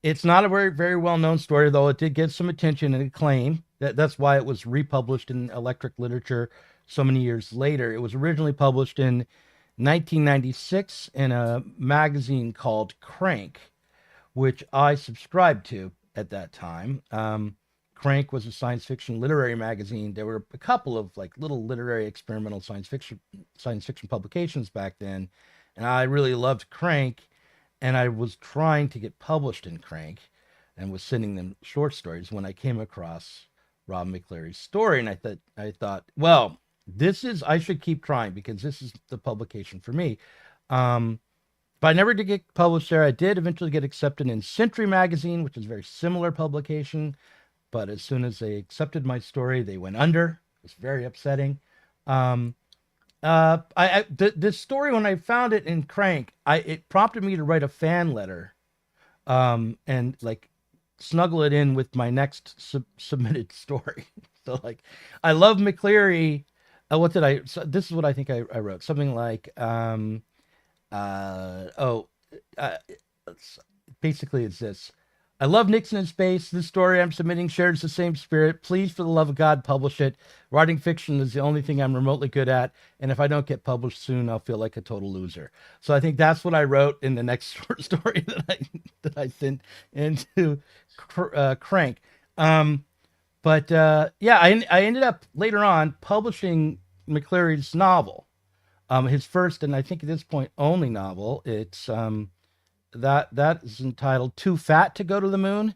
B: it's not a very, very well-known story, though it did get some attention and acclaim. That's why it was republished in Electric Literature so many years later. It was originally published in 1996 in a magazine called Crank, which I subscribed to at that time. Crank was a science fiction literary magazine. There were a couple of like little literary experimental science fiction publications back then, and I really loved Crank, and I was trying to get published in Crank and was sending them short stories when I came across Rob McCleary's story, and I thought, well, I should keep trying because this is the publication for me. But I never did get published there. I did eventually get accepted in Century Magazine, which is a very similar publication. But as soon as they accepted my story, they went under. It was very upsetting. This story, when I found it in Crank, it prompted me to write a fan letter, and like snuggle it in with my next submitted story. So like, I love McCleary. This is what I think I wrote. Something like, basically it's this. I love Nixon in Space. This story I'm submitting shares the same spirit. Please, for the love of God, publish it. Writing fiction is the only thing I'm remotely good at, and if I don't get published soon, I'll feel like a total loser. So I think that's what I wrote in the next short story that I sent into Crank. I ended up later on publishing McCleary's novel, his first and I think at this point only novel. It's that is entitled "Too Fat to Go to the Moon."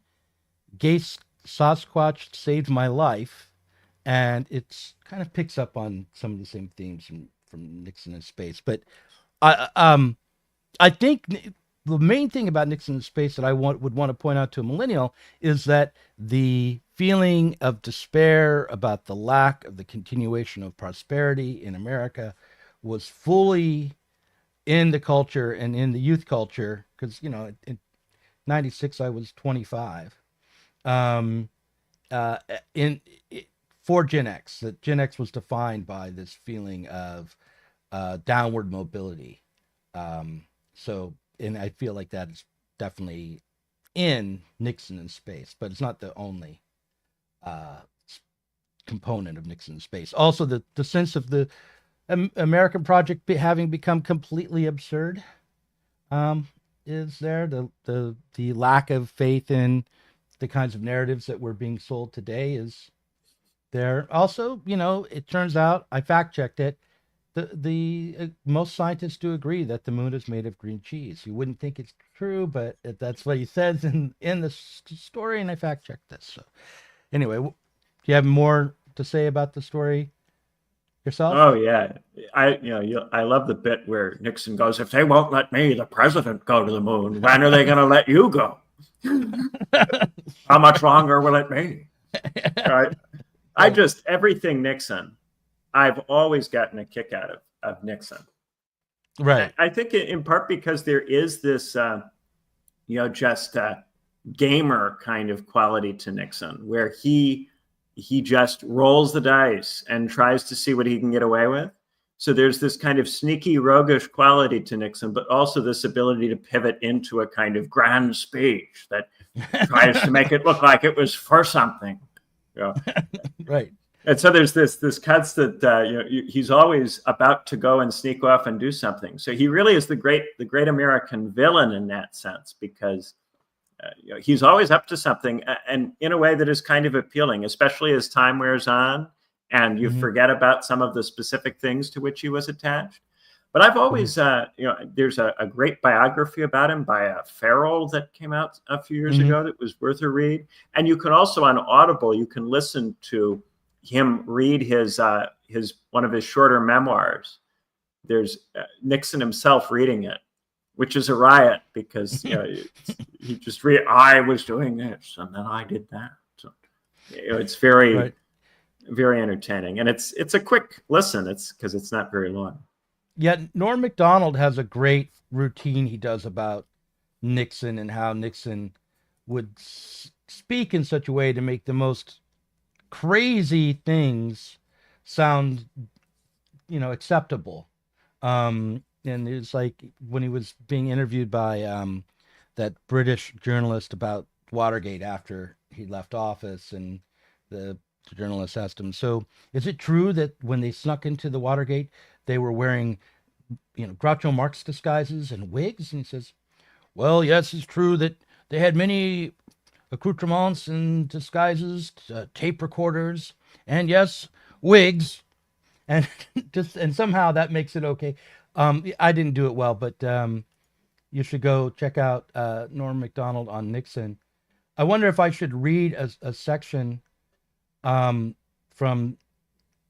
B: Gay Sasquatch Saved My Life, and it's kind of picks up on some of the same themes from Nixon in Space. But I think the main thing about Nixon in Space that I would want to point out to a millennial is that the feeling of despair about the lack of the continuation of prosperity in America was fully in the culture and in the youth culture, because, you know, in 96, I was 25. For Gen X, that Gen X was defined by this feeling of downward mobility. And I feel like that is definitely in Nixon in Space, but it's not the only component of Nixon in Space. Also, the sense of the American project having become completely absurd is there. The lack of faith in the kinds of narratives that were being sold today is there. Also, you know, it turns out, I fact checked it, the most scientists do agree that the moon is made of green cheese. You wouldn't think it's true, but that's what he says in the story, and I fact checked this. So anyway, do you have more to say about the story yourself?
C: Oh yeah, I love the bit where Nixon goes, "If they won't let me, the president, go to the moon, when are they going to let you go? How much longer will it be?" Right? Everything Nixon, I've always gotten a kick out of Nixon.
B: Right.
C: I think in part because there is this, gamer kind of quality to Nixon, where he just rolls the dice and tries to see what he can get away with. So there's this kind of sneaky, roguish quality to Nixon, but also this ability to pivot into a kind of grand speech that tries to make it look like it was for something.
B: Right.
C: And so there's this constant, he's always about to go and sneak off and do something. So he really is the great American villain in that sense, because he's always up to something, and in a way that is kind of appealing, especially as time wears on and you forget about some of the specific things to which he was attached. But I've always, there's a great biography about him by Farrell that came out a few years ago that was worth a read. And you can also, on Audible, you can listen to him read his one of his shorter memoirs. There's Nixon himself reading it, which is a riot, because he just I was doing this and then I did that. So it's very very entertaining, and it's a quick listen. It's because it's not very long.
B: Yet Norm Macdonald has a great routine he does about Nixon and how Nixon would speak in such a way to make the most crazy things sound, acceptable. And it's like when he was being interviewed by that British journalist about Watergate after he left office, and the journalist asked him, "So is it true that when they snuck into the Watergate, they were wearing, Groucho Marx disguises and wigs?" And he says, "Well, yes, it's true that they had many accoutrements and disguises, tape recorders, and yes, wigs." And and somehow that makes it okay. I didn't do it well, but you should go check out Norm Macdonald on Nixon. I wonder if I should read a section from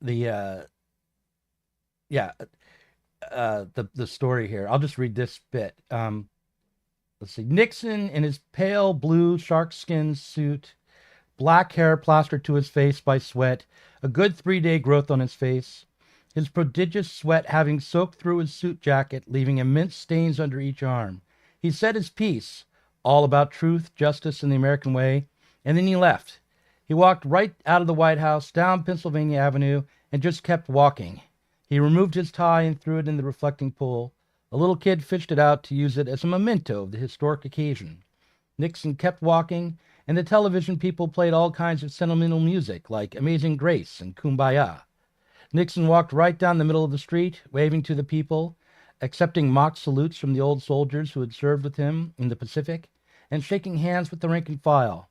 B: the story here. I'll just read this bit. Let's see. Nixon in his pale blue sharkskin suit, black hair plastered to his face by sweat, a good 3-day growth on his face, his prodigious sweat having soaked through his suit jacket, leaving immense stains under each arm. He said his piece, all about truth, justice, and the American way, and then he left. He walked right out of the White House, down Pennsylvania Avenue, and just kept walking. He removed his tie and threw it in the reflecting pool. A little kid fished it out to use it as a memento of the historic occasion. Nixon kept walking, and the television people played all kinds of sentimental music like Amazing Grace and Kumbaya. Nixon walked right down the middle of the street, waving to the people, accepting mock salutes from the old soldiers who had served with him in the Pacific, and shaking hands with the rank and file.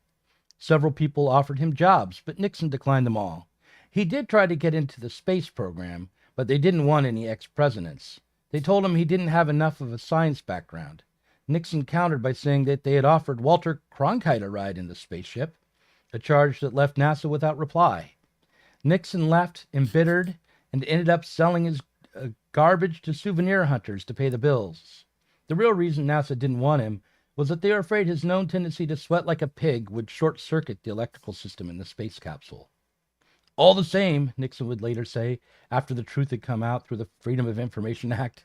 B: Several people offered him jobs, but Nixon declined them all. He did try to get into the space program, but they didn't want any ex-presidents. They told him he didn't have enough of a science background. Nixon countered by saying that they had offered Walter Cronkite a ride in the spaceship, a charge that left NASA without reply. Nixon left, embittered, and ended up selling his garbage to souvenir hunters to pay the bills. The real reason NASA didn't want him was that they were afraid his known tendency to sweat like a pig would short-circuit the electrical system in the space capsule. All the same, Nixon would later say, after the truth had come out through the Freedom of Information Act,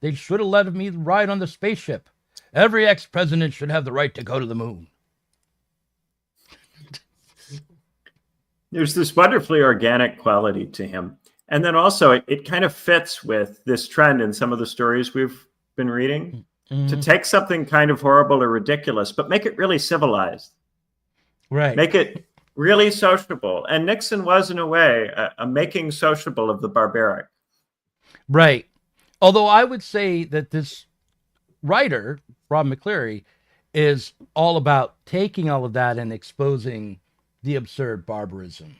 B: they should have let me ride on the spaceship. Every ex-president should have the right to go to the moon.
C: There's this wonderfully organic quality to him. And then also it kind of fits with this trend in some of the stories we've been reading, to take something kind of horrible or ridiculous, but make it really civilized.
B: Right.
C: Make it really sociable. And Nixon was, in a way, a making sociable of the barbaric.
B: Right. Although I would say that this writer, Rob McCleary, is all about taking all of that and exposing the absurd barbarism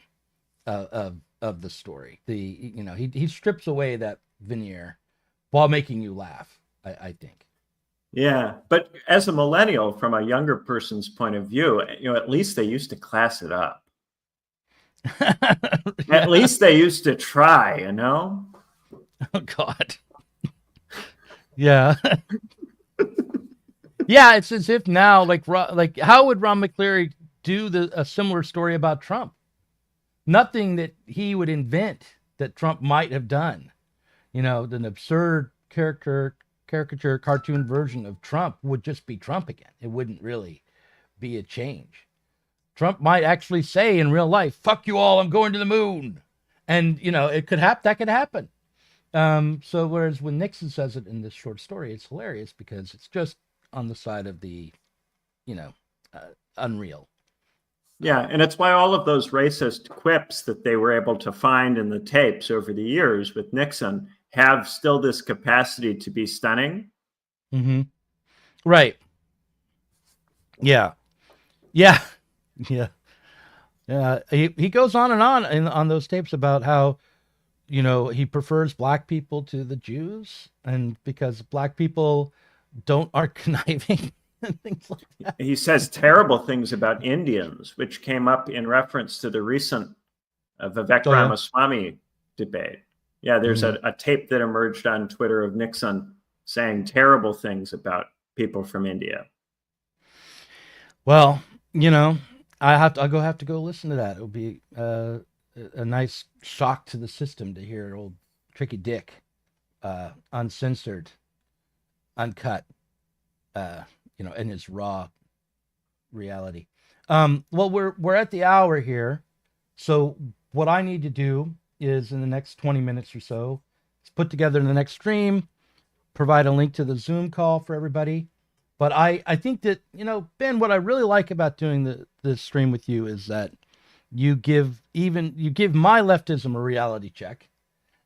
B: of the story. He strips away that veneer while making you laugh, I think.
C: Yeah, but as a millennial, from a younger person's point of view, at least they used to class it up. At least they used to try, you know?
B: Oh God. Yeah. Yeah, it's as if now, like how would Ron McCleary do a similar story about Trump? Nothing that he would invent that Trump might have done. You know, an absurd caricature cartoon version of Trump would just be Trump again. It wouldn't really be a change. Trump might actually say in real life, "Fuck you all, I'm going to the moon," and you know, it could happen. That could happen. So whereas when Nixon says it in this short story, it's hilarious because it's just on the side of the, you know, unreal.
C: Yeah, and it's why all of those racist quips that they were able to find in the tapes over the years with Nixon have still this capacity to be stunning.
B: Mm-hmm. Right. Yeah. Yeah. Yeah. Yeah. He goes on and on those tapes about how, you know, he prefers black people to the Jews, and because black people aren't conniving and things like that.
C: He says terrible things about Indians, which came up in reference to the recent Vivek Ramaswamy debate. Yeah, there's a tape that emerged on Twitter of Nixon saying terrible things about people from India.
B: Well, you know, I'll have to go listen to that. It'll be a nice shock to the system to hear old Tricky Dick, uncensored, uncut, you know, in its raw reality. Well, we're at the hour here, so what I need to do is in the next 20 minutes or so, is put together the next stream, provide a link to the Zoom call for everybody. But I think that, you know, Ben, what I really like about doing the stream with you is that you give my leftism a reality check.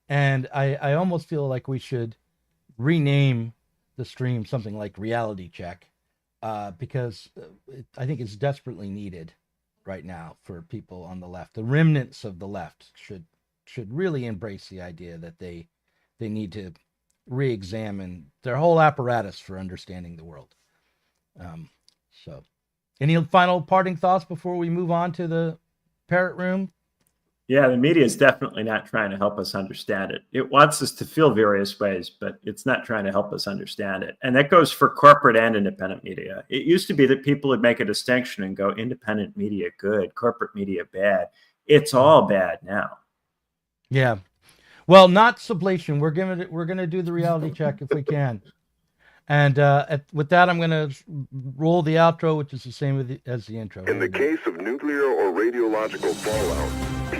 B: And I almost feel like we should rename the stream something like reality check, because I think it's desperately needed right now for people on the left. The remnants of the left should really embrace the idea that they need to re-examine their whole apparatus for understanding the world. So any final parting thoughts before we move on to the parrot room?
C: Yeah, the media is definitely not trying to help us understand it. It wants us to feel various ways, but it's not trying to help us understand it. And that goes for corporate and independent media. It used to be that people would make a distinction and go, independent media good, corporate media bad. It's all bad now.
B: Yeah. Well, not Sublation. We're gonna do the reality check if we can. And with that, I'm going to roll the outro, which is the same as the intro.
A: In the case of nuclear or radiological fallout,